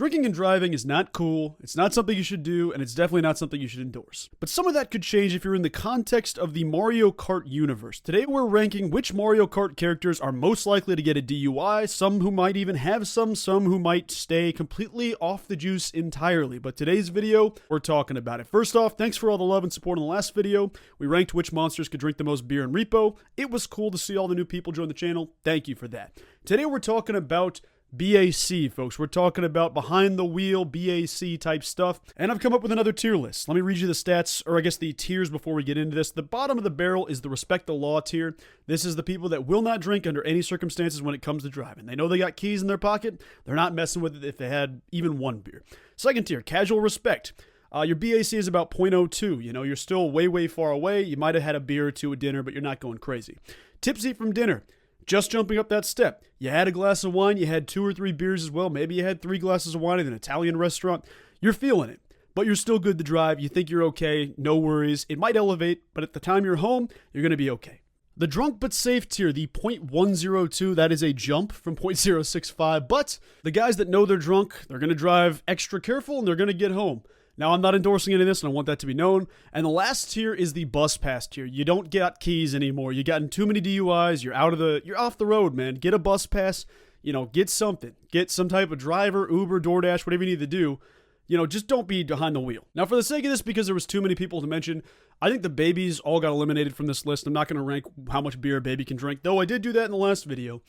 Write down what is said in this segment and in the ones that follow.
Drinking and driving is not cool, it's not something you should do, and it's definitely not something you should endorse. But some of that could change if you're in the context of the Mario Kart universe. Today we're ranking which Mario Kart characters are most likely to get a DUI, some who might even have some who might stay completely off the juice entirely. But today's video, we're talking about it. First off, thanks for all the love and support in the last video. We ranked which monsters could drink the most beer in Repo. It was cool to see all the new people join the channel. Thank you for that. Today we're talking about BAC, folks. We're talking about behind the wheel BAC type stuff, and I've come up with another tier list. Let me read you the stats, or I guess the tiers before we get into this. The bottom of the barrel is the respect the law tier. This is the people that will not drink under any circumstances when it comes to driving. They know they got keys in their pocket. They're not messing with it if they had even one beer. Second tier, casual respect. Your BAC is about 0.02. You know, you're still way far away. You might have had a beer or two at dinner, but you're not going crazy. Tipsy from dinner. Just jumping up that step. You had a glass of wine, you had 2 or 3 beers as well, maybe you had 3 glasses of wine at an Italian restaurant. You're feeling it, but you're still good to drive. You think you're okay, no worries. It might elevate, but at the time you're home, you're going to be okay. The drunk but safe tier, the 0.102, that is a jump from 0.065, but the guys that know they're drunk, they're going to drive extra careful and they're going to get home. Now, I'm not endorsing any of this, and I want that to be known. And the last tier is the bus pass tier. You don't get keys anymore. You gotten too many DUIs. You're off the road, man. Get a bus pass. You know, get something. Get some type of driver, Uber, DoorDash, whatever you need to do. You know, just don't be behind the wheel. Now, for the sake of this, because there was too many people to mention, I think the babies all got eliminated from this list. I'm not going to rank how much beer a baby can drink, though I did do that in the last video.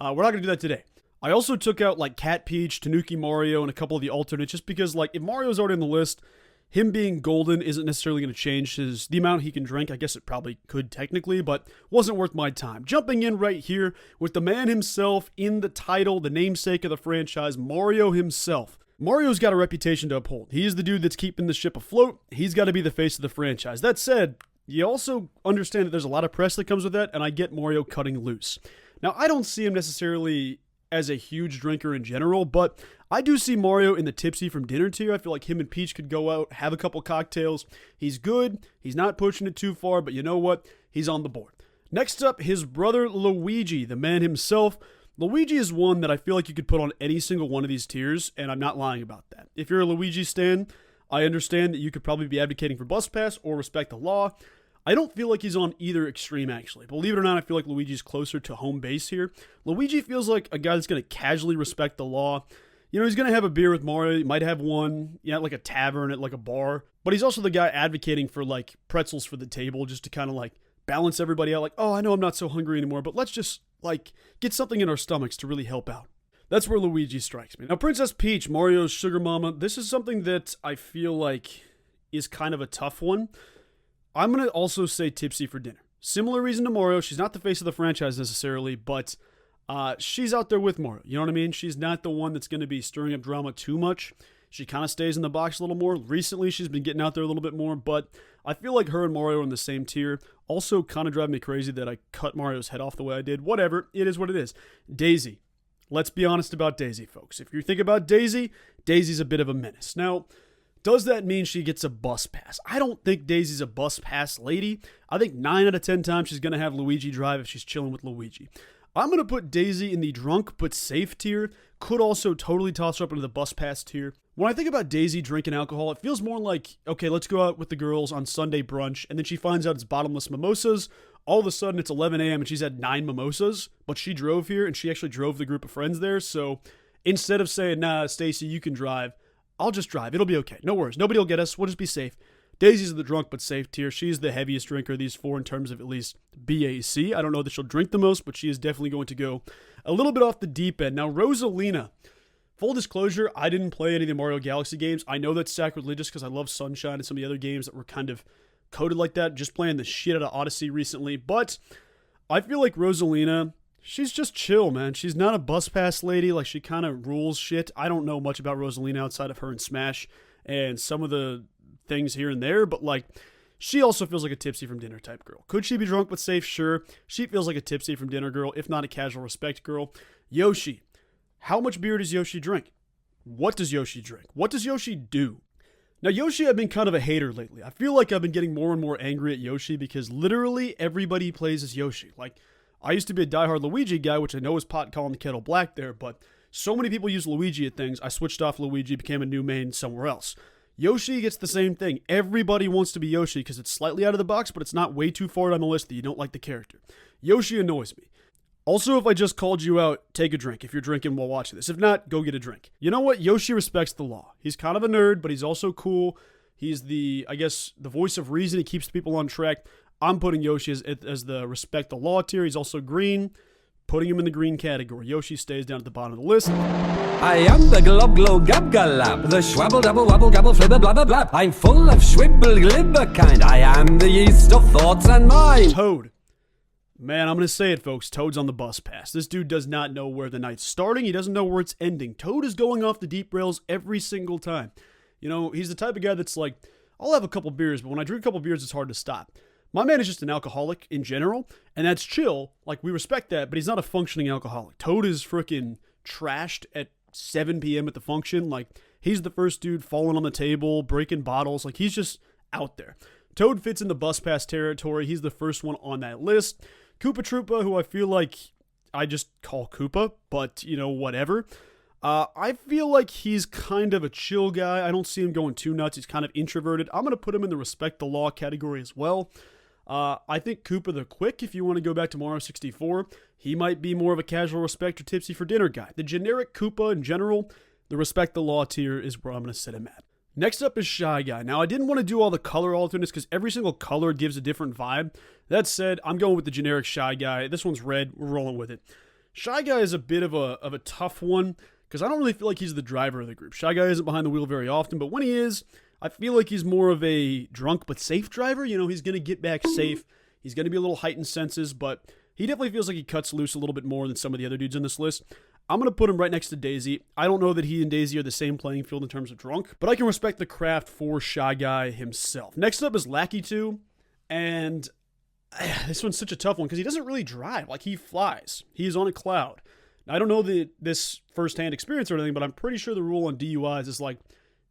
We're not going to do that today. I also took out like Cat Peach, Tanuki Mario, and a couple of the alternates just because, like, if Mario's already on the list, him being golden isn't necessarily going to change the amount he can drink. I guess it probably could technically, but wasn't worth my time. Jumping in right here with the man himself in the title, the namesake of the franchise, Mario himself. Mario's got a reputation to uphold. He's the dude that's keeping the ship afloat. He's got to be the face of the franchise. That said, you also understand that there's a lot of press that comes with that, and I get Mario cutting loose. Now, I don't see him necessarily as a huge drinker in general, but I do see Mario in the tipsy from dinner tier. I feel like him and Peach could go out, have a couple cocktails. He's good. He's not pushing it too far, but you know what? He's on the board. Next up, his brother Luigi, the man himself. Luigi is one that I feel like you could put on any single one of these tiers, and I'm not lying about that. If you're a Luigi stan, I understand that you could probably be advocating for bus pass or respect the law. I don't feel like he's on either extreme, actually. Believe it or not, I feel like Luigi's closer to home base here. Luigi feels like a guy that's going to casually respect the law. You know, he's going to have a beer with Mario. He might have one, like a tavern at like a bar. But he's also the guy advocating for like pretzels for the table just to kind of like balance everybody out. Like, oh, I know I'm not so hungry anymore, but let's just like get something in our stomachs to really help out. That's where Luigi strikes me. Now, Princess Peach, Mario's sugar mama, this is something that I feel like is kind of a tough one. I'm going to also say tipsy for dinner. Similar reason to Mario. She's not the face of the franchise necessarily, but she's out there with Mario. You know what I mean? She's not the one that's going to be stirring up drama too much. She kind of stays in the box a little more. Recently, she's been getting out there a little bit more, but I feel like her and Mario are in the same tier. Also kind of driving me crazy that I cut Mario's head off the way I did. Whatever. It is what it is. Daisy. Let's be honest about Daisy, folks. If you think about Daisy, Daisy's a bit of a menace. Now, does that mean she gets a bus pass? I don't think Daisy's a bus pass lady. I think 9 out of 10 times she's going to have Luigi drive if she's chilling with Luigi. I'm going to put Daisy in the drunk but safe tier. Could also totally toss her up into the bus pass tier. When I think about Daisy drinking alcohol, it feels more like, okay, let's go out with the girls on Sunday brunch, and then she finds out it's bottomless mimosas. All of a sudden, it's 11 a.m. and she's had 9 mimosas, but she drove here, and she actually drove the group of friends there. So instead of saying, nah, Stacy, you can drive, I'll just drive. It'll be okay. No worries. Nobody will get us. We'll just be safe. Daisy's the drunk but safe tier. She's the heaviest drinker of these 4 in terms of at least BAC. I don't know that she'll drink the most, but she is definitely going to go a little bit off the deep end. Now, Rosalina. Full disclosure, I didn't play any of the Mario Galaxy games. I know that's sacrilegious because I love Sunshine and some of the other games that were kind of coded like that. Just playing the shit out of Odyssey recently. But I feel like Rosalina, she's just chill, man. She's not a bus pass lady. Like, she kind of rules shit. I don't know much about Rosalina outside of her and Smash and some of the things here and there, but like, she also feels like a tipsy from dinner type girl. Could she be drunk but safe? Sure. She feels like a tipsy from dinner girl, if not a casual respect girl. Yoshi. How much beer does Yoshi drink? What does Yoshi drink? What does Yoshi do? Now, Yoshi, I've been kind of a hater lately. I feel like I've been getting more and more angry at Yoshi because literally everybody plays as Yoshi. Like, I used to be a diehard Luigi guy, which I know is pot calling the kettle black there, but So many people use Luigi at things. I switched off Luigi, became a new main somewhere else. Yoshi gets the same thing. Everybody wants to be Yoshi because it's slightly out of the box, but it's not way too far down the list that you don't like the character. Yoshi annoys me. Also, if I just called you out, take a drink if you're drinking while watching this. If not, go get a drink. You know what? Yoshi respects the law. He's kind of a nerd, but he's also cool. He's the voice of reason. He keeps people on track. I'm putting Yoshi as the respect the law tier. He's also green. Putting him in the green category. Yoshi stays down at the bottom of the list. I am the glob glow gab galab, the schwabble double wabble gabble flibber blabber blab. I'm full of schwibble glibber kind. I am the yeast of thoughts and mind. Toad. Man, I'm going to say it, folks. Toad's on the bus pass. This dude does not know where the night's starting. He doesn't know where it's ending. Toad is going off the deep rails every single time. You know, he's the type of guy that's like, I'll have a couple beers, but when I drink a couple beers, it's hard to stop. My man is just an alcoholic in general, and that's chill. Like, we respect that, but he's not a functioning alcoholic. Toad is freaking trashed at 7 p.m. at the function. Like, he's the first dude falling on the table, breaking bottles. Like, he's just out there. Toad fits in the bus pass territory. He's the first one on that list. Koopa Troopa, who I feel like I just call Koopa, but, you know, whatever. I feel like he's kind of a chill guy. I don't see him going too nuts. He's kind of introverted. I'm going to put him in the respect the law category as well. I think Koopa the Quick, if you want to go back to Mario 64, he might be more of a casual respect or tipsy for dinner guy. The generic Koopa in general, the respect the law tier is where I'm going to set him at. Next up is Shy Guy. Now, I didn't want to do all the color alternates because every single color gives a different vibe. That said, I'm going with the generic Shy Guy. This one's red. We're rolling with it. Shy Guy is a bit of a tough one because I don't really feel like he's the driver of the group. Shy Guy isn't behind the wheel very often, but when he is, I feel like he's more of a drunk but safe driver. You know, he's going to get back safe. He's going to be a little heightened senses, but he definitely feels like he cuts loose a little bit more than some of the other dudes on this list. I'm going to put him right next to Daisy. I don't know that he and Daisy are the same playing field in terms of drunk, but I can respect the craft for Shy Guy himself. Next up is Lackey 2, and this one's such a tough one because he doesn't really drive. Like, he flies. He's on a cloud. Now, I don't know this firsthand experience or anything, but I'm pretty sure the rule on DUIs is like,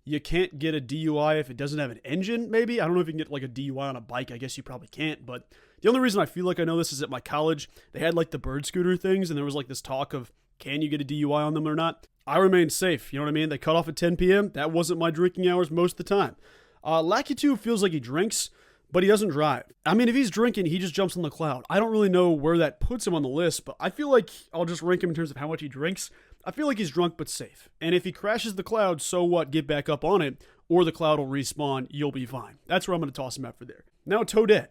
you can't get a DUI if it doesn't have an engine, maybe? I don't know if you can get like a DUI on a bike. I guess you probably can't, but the only reason I feel like I know this is at my college. They had like the bird scooter things, and there was like this talk of, can you get a DUI on them or not? I remained safe, you know what I mean? They cut off at 10 p.m. That wasn't my drinking hours most of the time. Lackey 2 feels like he drinks, but he doesn't drive. I mean, if he's drinking, he just jumps on the cloud. I don't really know where that puts him on the list, but I feel like I'll just rank him in terms of how much he drinks. I feel like he's drunk but safe. And if he crashes the cloud, so what? Get back up on it, or the cloud will respawn. You'll be fine. That's where I'm going to toss him out for there. Now, Toadette.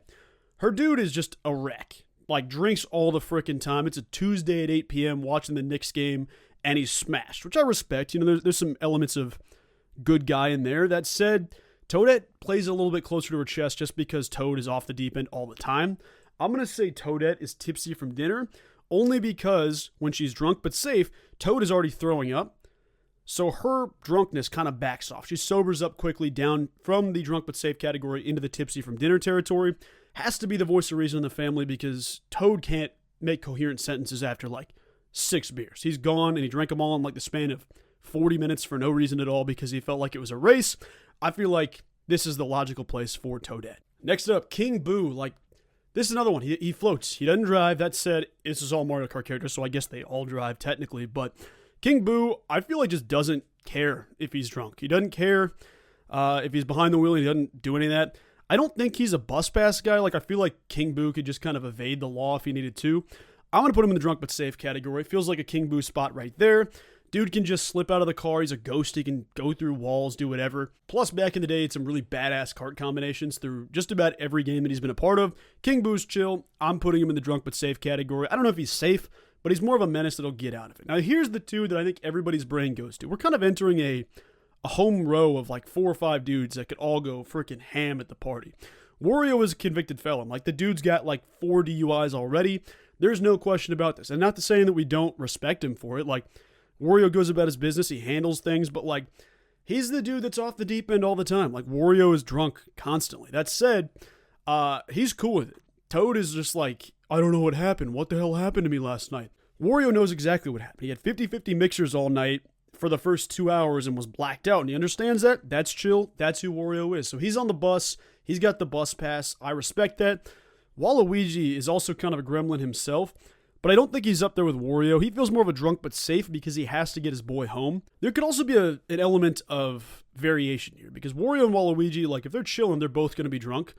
Her dude is just a wreck. Like, drinks all the frickin' time. It's a Tuesday at 8 p.m. watching the Knicks game, and he's smashed, which I respect. You know, there's some elements of good guy in there. That said, Toadette plays a little bit closer to her chest just because Toad is off the deep end all the time. I'm going to say Toadette is tipsy from dinner, only because when she's drunk but safe, Toad is already throwing up. So her drunkenness kind of backs off. She sobers up quickly down from the drunk but safe category into the tipsy from dinner territory. Has to be the voice of reason in the family because Toad can't make coherent sentences after like 6 beers. He's gone and he drank them all in like the span of 40 minutes for no reason at all because he felt like it was a race. I feel like this is the logical place for Toadette. Next up, King Boo. Like, this is another one. He floats. He doesn't drive. That said, this is all Mario Kart characters, so I guess they all drive technically. But King Boo, I feel like just doesn't care if he's drunk. He doesn't care if he's behind the wheel. He doesn't do any of that. I don't think he's a bus pass guy. Like, I feel like King Boo could just kind of evade the law if he needed to. I'm going to put him in the drunk but safe category. It feels like a King Boo spot right there. Dude can just slip out of the car. He's a ghost. He can go through walls, do whatever. Plus, back in the day, it's some really badass kart combinations through just about every game that he's been a part of. King Boo's chill. I'm putting him in the drunk but safe category. I don't know if he's safe, but he's more of a menace that'll get out of it. Now, here's the two that I think everybody's brain goes to. We're kind of entering a home row of like 4 or 5 dudes that could all go freaking ham at the party. Wario is a convicted felon. Like, the dude's got like 4 DUIs already. There's no question about this. And not to say that we don't respect him for it. Like, Wario goes about his business. He handles things. But, like, he's the dude that's off the deep end all the time. Like, Wario is drunk constantly. That said, he's cool with it. Toad is just like, I don't know what happened. What the hell happened to me last night? Wario knows exactly what happened. He had 50-50 mixers all night for the first 2 hours and was blacked out. And he understands that. That's chill. That's who Wario is. So he's on the bus. He's got the bus pass. I respect that. Waluigi is also kind of a gremlin himself, but I don't think he's up there with Wario. He feels more of a drunk but safe because he has to get his boy home. There could also be an element of variation here because Wario and Waluigi, like if they're chilling, they're both going to be drunk.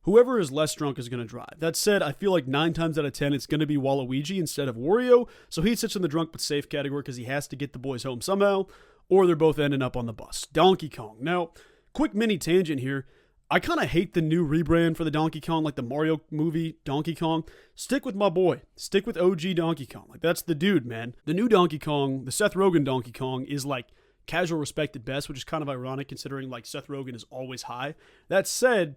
Whoever is less drunk is going to drive. That said, I feel like 9 times out of 10, it's going to be Waluigi instead of Wario, so he sits in the drunk but safe category because he has to get the boys home somehow, or they're both ending up on the bus. Donkey Kong. Now, quick mini tangent here. I kind of hate the new rebrand for the Donkey Kong, like the Mario movie Donkey Kong. Stick with my boy. Stick with OG Donkey Kong. Like, that's the dude, man. The new Donkey Kong, the Seth Rogen Donkey Kong, is like casual respect at best, which is kind of ironic considering like Seth Rogen is always high. That said,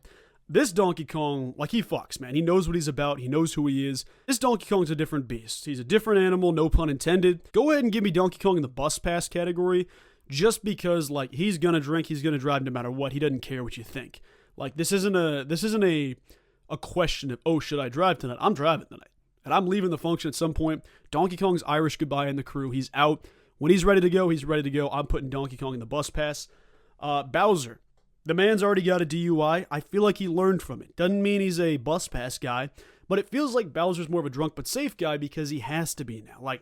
this Donkey Kong, like he fucks, man. He knows what he's about. He knows who he is. This Donkey Kong's a different beast. He's a different animal, no pun intended. Go ahead and give me Donkey Kong in the bus pass category just because, like, he's going to drink, he's going to drive no matter what. He doesn't care what you think. Like, this isn't a question of, oh, should I drive tonight? I'm driving tonight. And I'm leaving the function at some point. Donkey Kong's Irish goodbye in the crew. He's out. When he's ready to go, he's ready to go. I'm putting Donkey Kong in the bus pass. Bowser. The man's already got a DUI. I feel like he learned from it. Doesn't mean he's a bus pass guy, but it feels like Bowser's more of a drunk but safe guy because he has to be now. Like,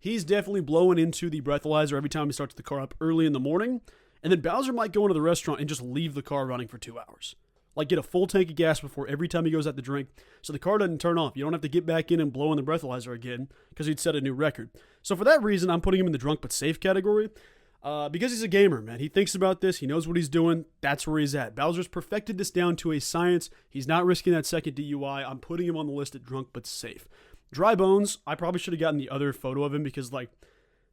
he's definitely blowing into the breathalyzer every time he starts the car up early in the morning, and then Bowser might go into the restaurant and just leave the car running for 2 hours. Like, get a full tank of gas before every time he goes out to drink, so the car doesn't turn off. You don't have to get back in and blow in the breathalyzer again because he'd set a new record. So for that reason, I'm putting him in the drunk but safe category. Because he's a gamer, man. He thinks about this. He knows what he's doing. That's where he's at. Bowser's perfected this down to a science. He's not risking that second DUI. I'm putting him on the list at drunk but safe. Dry Bones, I probably should have gotten the other photo of him because, like,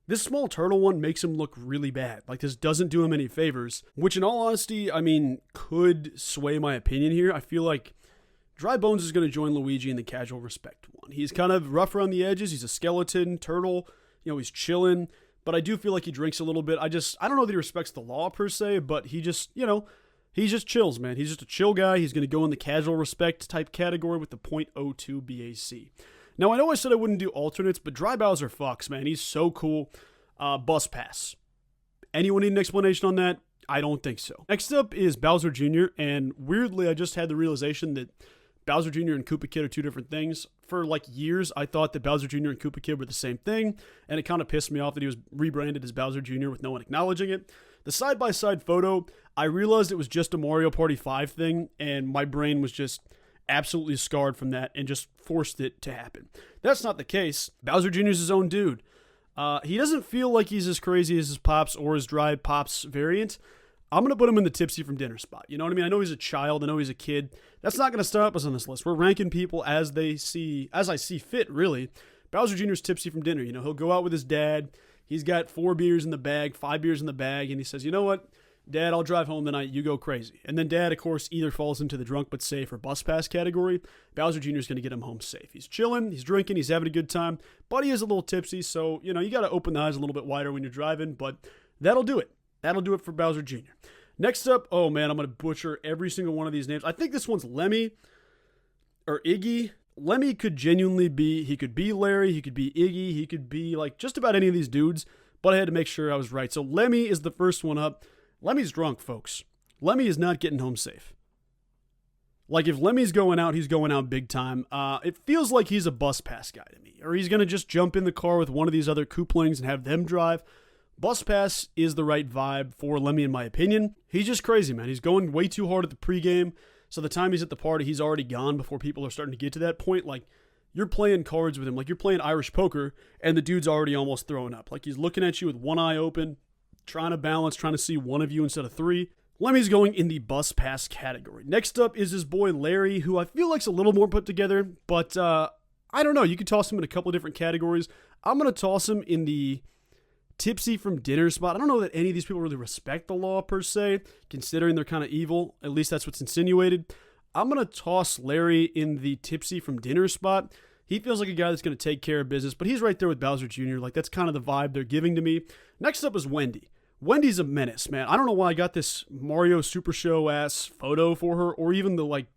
this small turtle one makes him look really bad. Like, this doesn't do him any favors, which in all honesty, I mean, could sway my opinion here. I feel like Dry Bones is going to join Luigi in the casual respect one. He's kind of rough around the edges. He's a skeleton turtle. You know, he's chilling. But I do feel like he drinks a little bit. I don't know that he respects the law per se, but he just, you know, he just chills, man. He's just a chill guy. He's going to go in the casual respect type category with the .02 BAC. Now, I know I said I wouldn't do alternates, but Dry Bowser fucks, man. He's so cool. Bus pass. Anyone need an explanation on that? I don't think so. Next up is Bowser Jr., and weirdly, I just had the realization that Bowser Jr. and Koopa Kid are two different things. For like years, I thought that Bowser Jr. and Koopa Kid were the same thing, and it kind of pissed me off that he was rebranded as Bowser Jr. with no one acknowledging it. The side-by-side photo, I realized it was just a Mario Party 5 thing, and my brain was just absolutely scarred from that and just forced it to happen. That's not the case. Bowser Jr. is his own dude. He doesn't feel like he's as crazy as his Pops or his Dry Pops variant. I'm going to put him in the tipsy from dinner spot. You know what I mean? I know he's a child. I know he's a kid. That's not going to stop us on this list. We're ranking people as I see fit, really. Bowser Jr.'s tipsy from dinner. You know, he'll go out with his dad. He's got 4 beers in the bag, 5 beers in the bag, and he says, you know what? Dad, I'll drive home tonight. You go crazy. And then Dad, of course, either falls into the drunk but safe or bus pass category. Bowser Jr. is going to get him home safe. He's chilling. He's drinking. He's having a good time. But he is a little tipsy, so, you know, you got to open the eyes a little bit wider when you're driving, but that'll do it. That'll do it for Bowser Jr. Next up, oh man, I'm going to butcher every single one of these names. I think this one's Lemmy or Iggy. Lemmy could genuinely be, he could be Larry, he could be Iggy, he could be like just about any of these dudes, but I had to make sure I was right. So Lemmy is the first one up. Lemmy's drunk, folks. Lemmy is not getting home safe. Like, if Lemmy's going out, he's going out big time. It feels like he's a bus pass guy to me, or he's going to just jump in the car with one of these other Kooplings and have them drive. Bus pass is the right vibe for Lemmy, in my opinion. He's just crazy, man. He's going way too hard at the pregame, so the time he's at the party, he's already gone before people are starting to get to that point. Like, you're playing cards with him, like you're playing Irish poker, and the dude's already almost throwing up. Like, he's looking at you with one eye open, trying to balance, trying to see one of you instead of 3. Lemmy's going in the bus pass category. Next up is his boy Larry, who I feel like's a little more put together, but I don't know. You could toss him in a couple of different categories. I'm going to toss him in the tipsy from dinner spot. I don't know that any of these people really respect the law per se, considering they're kind of evil. At least that's what's insinuated. I'm going to toss Larry in the tipsy from dinner spot. He feels like a guy that's going to take care of business, but he's right there with Bowser Jr. Like, that's kind of the vibe they're giving to me. Next up is Wendy. Wendy's a menace, man. I don't know why I got this Mario Super Show ass photo for her, or even the like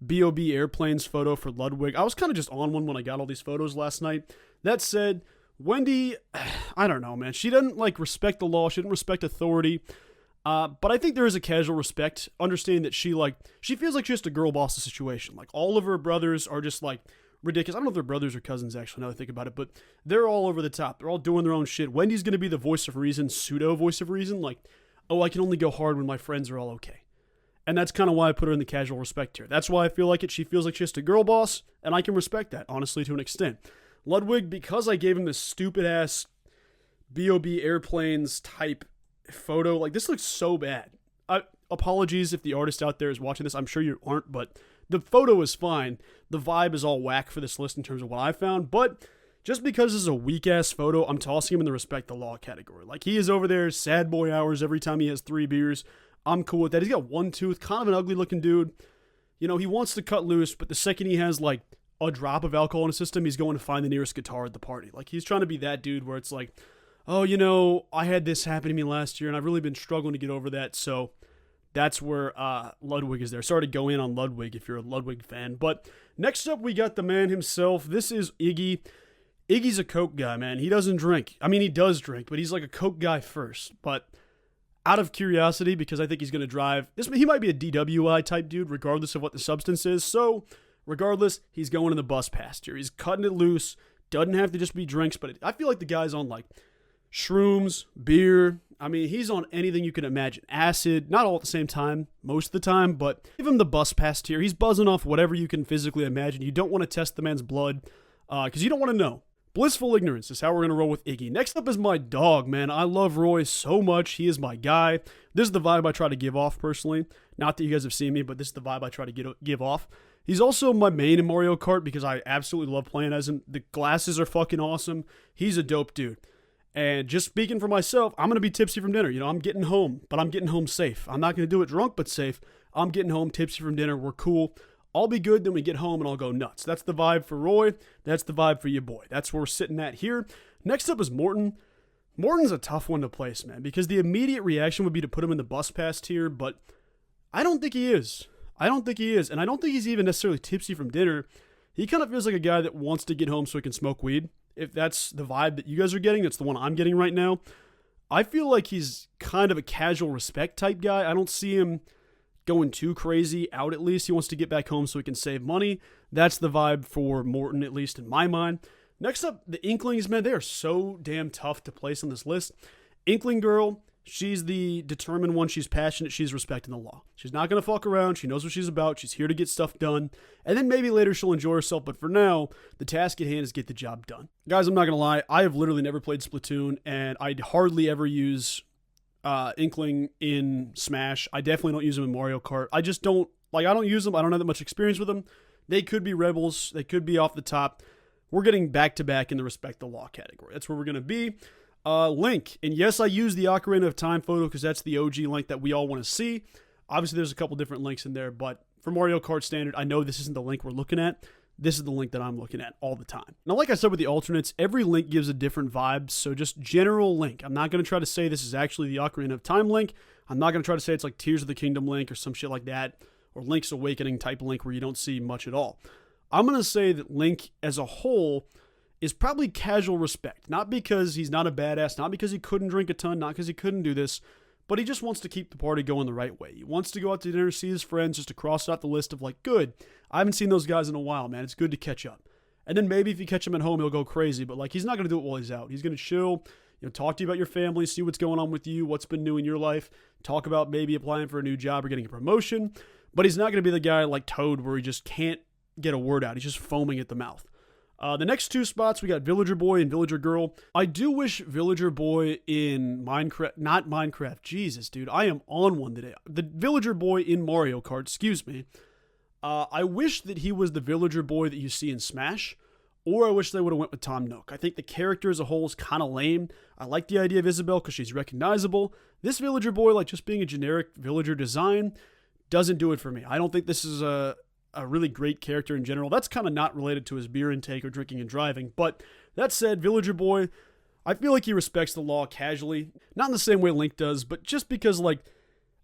B.O.B. Airplanes photo for Ludwig. I was kind of just on one when I got all these photos last night. That said, Wendy, I don't know, man. She doesn't like respect the law. She doesn't respect authority. But I think there is a casual respect, understanding that she feels like she's just a girl boss situation. Like, all of her brothers are just like ridiculous. I don't know if they're brothers or cousins, actually, now that I think about it, but they're all over the top. They're all doing their own shit. Wendy's going to be the voice of reason, pseudo voice of reason. Like, oh, I can only go hard when my friends are all okay. And that's kind of why I put her in the casual respect tier. That's why I feel like it. She feels like she's just a girl boss, and I can respect that, honestly, to an extent. Ludwig, because I gave him this stupid-ass B.O.B. airplanes type photo, like, this looks so bad. Apologies if the artist out there is watching this. I'm sure you aren't, but the photo is fine. The vibe is all whack for this list in terms of what I found, but just because this is a weak-ass photo, I'm tossing him in the respect the law category. Like, he is over there, sad boy hours every time he has 3 beers. I'm cool with that. He's got one tooth, kind of an ugly-looking dude. You know, he wants to cut loose, but the second he has, like, a drop of alcohol in his system, he's going to find the nearest guitar at the party. Like, he's trying to be that dude where it's like, oh, you know, I had this happen to me last year, and I've really been struggling to get over that, so that's where Ludwig is there. Sorry to go in on Ludwig if you're a Ludwig fan. But next up, we got the man himself. This is Iggy. Iggy's a Coke guy, man. He doesn't drink. I mean, he does drink, but he's like a Coke guy first. But out of curiosity, because I think he's going to drive, he might be a DWI type dude, regardless of what the substance is. So, regardless, he's going in the bus pass here. He's cutting it loose. Doesn't have to just be drinks, but I feel like the guy's on like shrooms, beer. I mean, he's on anything you can imagine. Acid, not all at the same time, most of the time, but give him the bus pass tier. He's buzzing off whatever you can physically imagine. You don't want to test the man's blood because you don't want to know. Blissful ignorance is how we're going to roll with Iggy. Next up is my dog, man. I love Roy so much. He is my guy. This is the vibe I try to give off personally. Not that you guys have seen me, but this is the vibe I try to give off. He's also my main in Mario Kart because I absolutely love playing as him. The glasses are fucking awesome. He's a dope dude. And just speaking for myself, I'm going to be tipsy from dinner. You know, I'm getting home, but I'm getting home safe. I'm not going to do it drunk, but safe. I'm getting home tipsy from dinner. We're cool. I'll be good, then we get home and I'll go nuts. That's the vibe for Roy. That's the vibe for your boy. That's where we're sitting at here. Next up is Morton. Morton's a tough one to place, man, because the immediate reaction would be to put him in the bus pass tier, but I don't think he is. And I don't think he's even necessarily tipsy from dinner. He kind of feels like a guy that wants to get home so he can smoke weed. If that's the vibe that you guys are getting, that's the one I'm getting right now. I feel like he's kind of a casual respect type guy. I don't see him going too crazy out, at least. He wants to get back home so he can save money. That's the vibe for Morton, at least in my mind. Next up, the Inklings, man, they are so damn tough to place on this list. Inkling girl, she's the determined one. She's passionate. She's respecting the law. She's not going to fuck around. She knows what she's about. She's here to get stuff done. And then maybe later she'll enjoy herself. But for now, the task at hand is get the job done. Guys, I'm not going to lie. I have literally never played Splatoon, and I'd hardly ever use Inkling in Smash. I definitely don't use them in Mario Kart. I just don't, I don't use them. I don't have that much experience with them. They could be rebels. They could be off the top. We're getting back-to-back in the respect the law category. That's where we're going to be. Link. And yes, I use the Ocarina of Time photo because that's the OG Link that we all want to see. Obviously, there's a couple different links in there, but for Mario Kart Standard, I know this isn't the link we're looking at. This is the link that I'm looking at all the time. Now, like I said with the alternates, every link gives a different vibe, so just general link. I'm not going to try to say this is actually the Ocarina of Time link. I'm not going to try to say it's like Tears of the Kingdom link or some shit like that, or Link's Awakening type link where you don't see much at all. I'm going to say that Link as a whole is probably casual respect. Not because he's not a badass, not because he couldn't drink a ton, not because he couldn't do this, but he just wants to keep the party going the right way. He wants to go out to dinner, see his friends, just to cross out the list of like, good, I haven't seen those guys in a while, man. It's good to catch up. And then maybe if you catch him at home, he'll go crazy, but like he's not going to do it while he's out. He's going to chill, talk to you about your family, see what's going on with you, what's been new in your life, talk about maybe applying for a new job or getting a promotion, but he's not going to be the guy like Toad where he just can't get a word out. He's just foaming at the mouth. The next two spots, we got Villager Boy and Villager Girl. I do wish Villager Boy in Minecraft, not Minecraft, Jesus, dude, I am on one today. The Villager Boy in Mario Kart, excuse me. I wish that he was the Villager Boy that you see in Smash, or I wish they would have went with Tom Nook. I think the character as a whole is kind of lame. I like the idea of Isabelle because she's recognizable. This Villager Boy, like just being a generic villager design, doesn't do it for me. I don't think this is a really great character in general. That's kind of not related to his beer intake or drinking and driving. But that said, Villager Boy, I feel like he respects the law casually. Not in the same way Link does, but just because, like,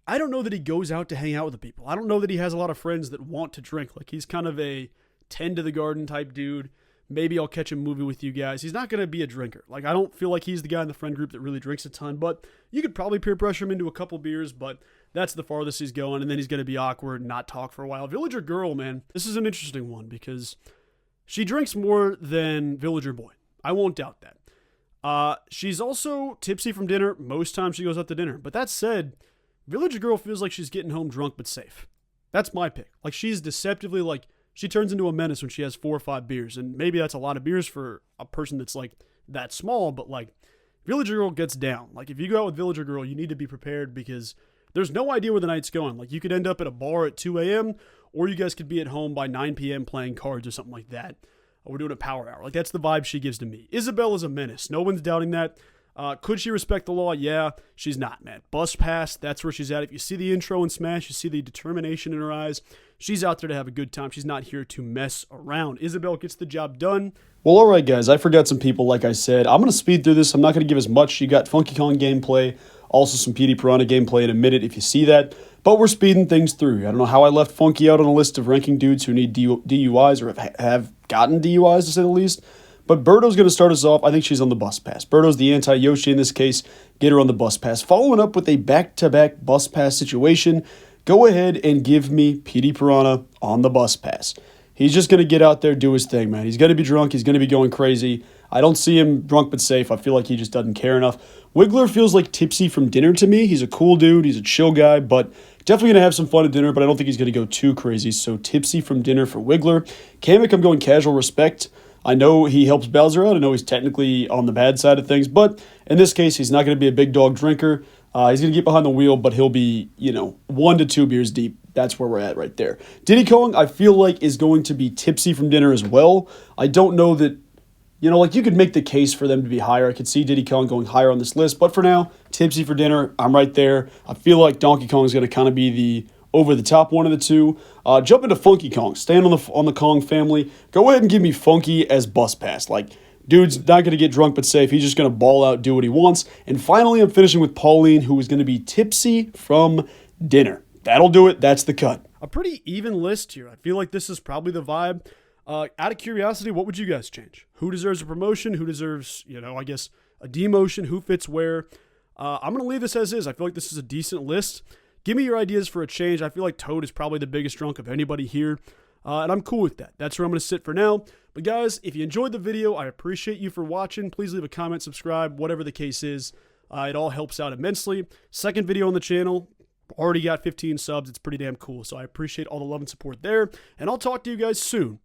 I don't know that he goes out to hang out with the people. I don't know that he has a lot of friends that want to drink. Like, he's kind of a tend to the garden type dude. Maybe I'll catch a movie with you guys. He's not going to be a drinker. Like, I don't feel like he's the guy in the friend group that really drinks a ton, but you could probably peer pressure him into a couple beers, but that's the farthest he's going, and then he's going to be awkward and not talk for a while. Villager Girl, man, this is an interesting one because She drinks more than Villager Boy. I won't doubt that. She's also tipsy from dinner most times she goes out to dinner. But that said, Villager Girl feels like she's getting home drunk but safe. That's my pick. Like, she's deceptively, like, she turns into a menace when she has 4 or 5 beers. And maybe that's a lot of beers for a person that's, like, that small. But, like, Villager Girl gets down. Like, if you go out with Villager Girl, you need to be prepared because there's no idea where the night's going. Like, you could end up at a bar at 2 a.m., or you guys could be at home by 9 p.m. playing cards or something like that. Or we're doing a power hour. Like, that's the vibe she gives to me. Isabel is a menace. No one's doubting that. Could she respect the law? Yeah, she's not, man. Bus pass, that's where she's at. If you see the intro in Smash, you see the determination in her eyes. She's out there to have a good time. She's not here to mess around. Isabel gets the job done. Well, all right, guys. I forgot some people, like I said. I'm going to speed through this. I'm not going to give as much. You got Funky Kong gameplay, also some PD Piranha gameplay in a minute if you see that. But we're speeding things through. I don't know how I left Funky out on a list of ranking dudes who need DUIs or have gotten DUIs, to say the least. But Birdo's going to start us off. I think she's on the bus pass. Birdo's the anti-Yoshi in this case. Get her on the bus pass. Following up with a back-to-back bus pass situation, go ahead and give me PD Piranha on the bus pass. He's just going to get out there, do his thing, man. He's going to be drunk. He's going to be going crazy. I don't see him drunk but safe. I feel like he just doesn't care enough. Wiggler feels like tipsy from dinner to me. He's a cool dude. He's a chill guy, but definitely going to have some fun at dinner, but I don't think he's going to go too crazy. So tipsy from dinner for Wiggler. Kamek, I'm going casual respect. I know he helps Bowser out. I know he's technically on the bad side of things, but in this case, he's not going to be a big dog drinker. He's going to get behind the wheel, but he'll be, 1 to 2 beers deep. That's where we're at right there. Diddy Kong, I feel like, is going to be tipsy from dinner as well. I don't know that, you could make the case for them to be higher. I could see Diddy Kong going higher on this list, but for now, tipsy for dinner, I'm right there. I feel like Donkey Kong is going to kind of be the over-the-top one of the two. Jump into Funky Kong. Stand on the Kong family. Go ahead and give me Funky as bus pass. Like, dude's not going to get drunk but safe. He's just going to ball out, do what he wants. And finally, I'm finishing with Pauline, who is going to be tipsy from dinner. That'll do it. That's the cut. A pretty even list here. I feel like this is probably the vibe. Out of curiosity, what would you guys change? Who deserves a promotion? Who deserves, I guess, a demotion? Who fits where? I'm going to leave this as is. I feel like this is a decent list. Give me your ideas for a change. I feel like Toad is probably the biggest drunk of anybody here, and I'm cool with that. That's where I'm going to sit for now. But guys, if you enjoyed the video, I appreciate you for watching. Please leave a comment, subscribe, whatever the case is. It all helps out immensely. Second video on the channel. Already got 15 subs. It's pretty damn cool, so I appreciate all the love and support there, and I'll talk to you guys soon.